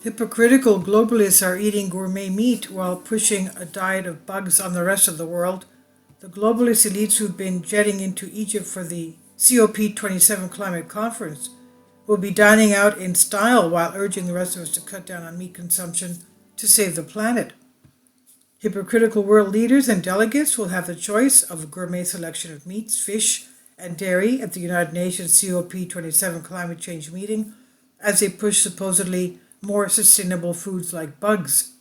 Hypocritical globalists are eating gourmet meat while pushing a diet of bugs on the rest of the world. The globalist elites who've been jetting into Egypt for the COP27 climate conference will be dining out in style while urging the rest of us to cut down on meat consumption to save the planet. Hypocritical world leaders and delegates will have the choice of a gourmet selection of meats, fish, and dairy at the United Nations COP27 climate change meeting as they push supposedly more sustainable foods like bugs.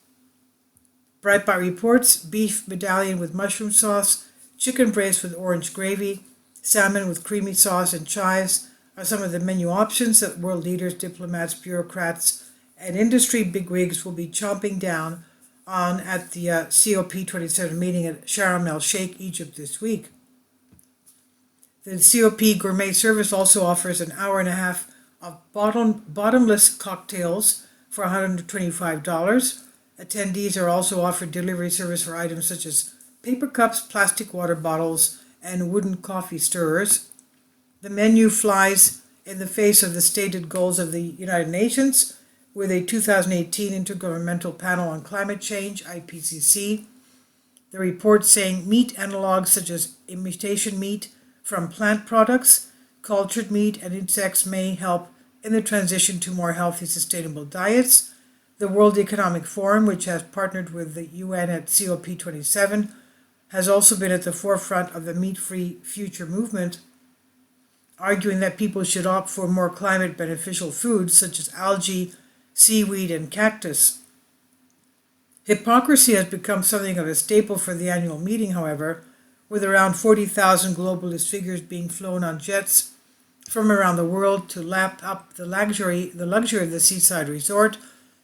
Breitbart reports beef medallion with mushroom sauce, chicken braised with orange gravy, salmon with creamy sauce, and chives are some of the menu options that world leaders, diplomats, bureaucrats, and industry bigwigs will be chomping down on at the COP27 meeting at Sharm el-Sheikh, Egypt this week. The COP Gourmet service also offers an hour and a half of bottomless cocktails for $125. Attendees are also offered delivery service for items such as paper cups, plastic water bottles, and wooden coffee stirrers. The menu flies in the face of the stated goals of the United Nations, with a 2018 Intergovernmental Panel on Climate Change, IPCC. The report saying meat analogs such as imitation meat from plant products, cultured meat, and insects may help in the transition to more healthy, sustainable diets. The World Economic Forum, which has partnered with the UN at COP27, has also been at the forefront of the meat-free future movement, arguing that people should opt for more climate-beneficial foods such as algae, seaweed, and cactus. Hypocrisy has become something of a staple for the annual meeting, however, with around 40,000 globalist figures being flown on jets from around the world to lap up the luxury of the seaside resort,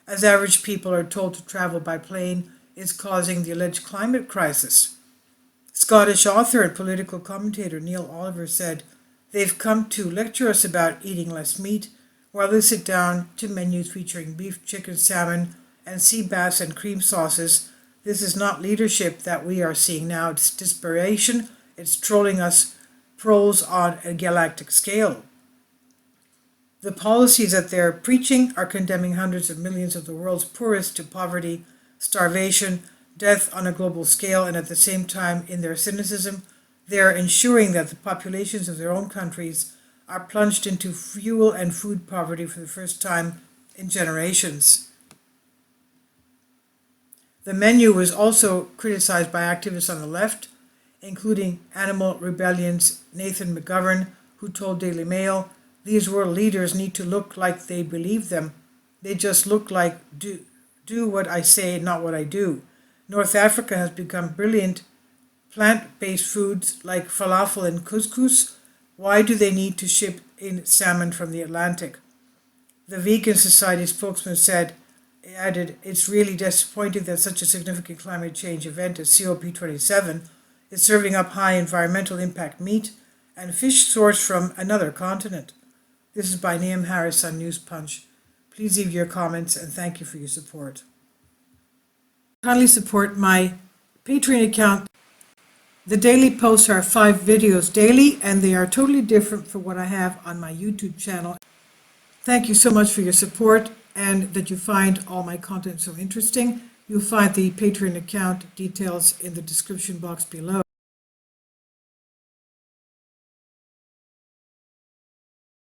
as average people are told to travel by plane is causing the alleged climate crisis. Scottish author and political commentator Neil Oliver said, "They've come to lecture us about eating less meat while they sit down to menus featuring beef, chicken, salmon, and sea bass and cream sauces. This is not leadership that we are seeing now. It's desperation. It's trolling us pros on a galactic scale." The policies that they're preaching are condemning hundreds of millions of the world's poorest to poverty, starvation, death on a global scale, and at the same time, in their cynicism, they're ensuring that the populations of their own countries are plunged into fuel and food poverty for the first time in generations. The menu was also criticized by activists on the left, including Animal Rebellion's Nathan McGovern, who told Daily Mail, "These world leaders need to look like they believe them. They just look like do what I say, not what I do. North Africa has become brilliant plant-based foods like falafel and couscous. Why do they need to ship in salmon from the Atlantic?" The Vegan Society spokesman added, "It's really disappointing that such a significant climate change event as COP27 is serving up high environmental impact meat and fish sourced from another continent." This is by Niamh Harris on News Punch. Please leave your comments and thank you for your support. Kindly support my Patreon account. The daily posts are 5 videos daily, and they are totally different from what I have on my YouTube channel. Thank you so much for your support and that you find all my content so interesting. You'll find the Patreon account details in the description box below.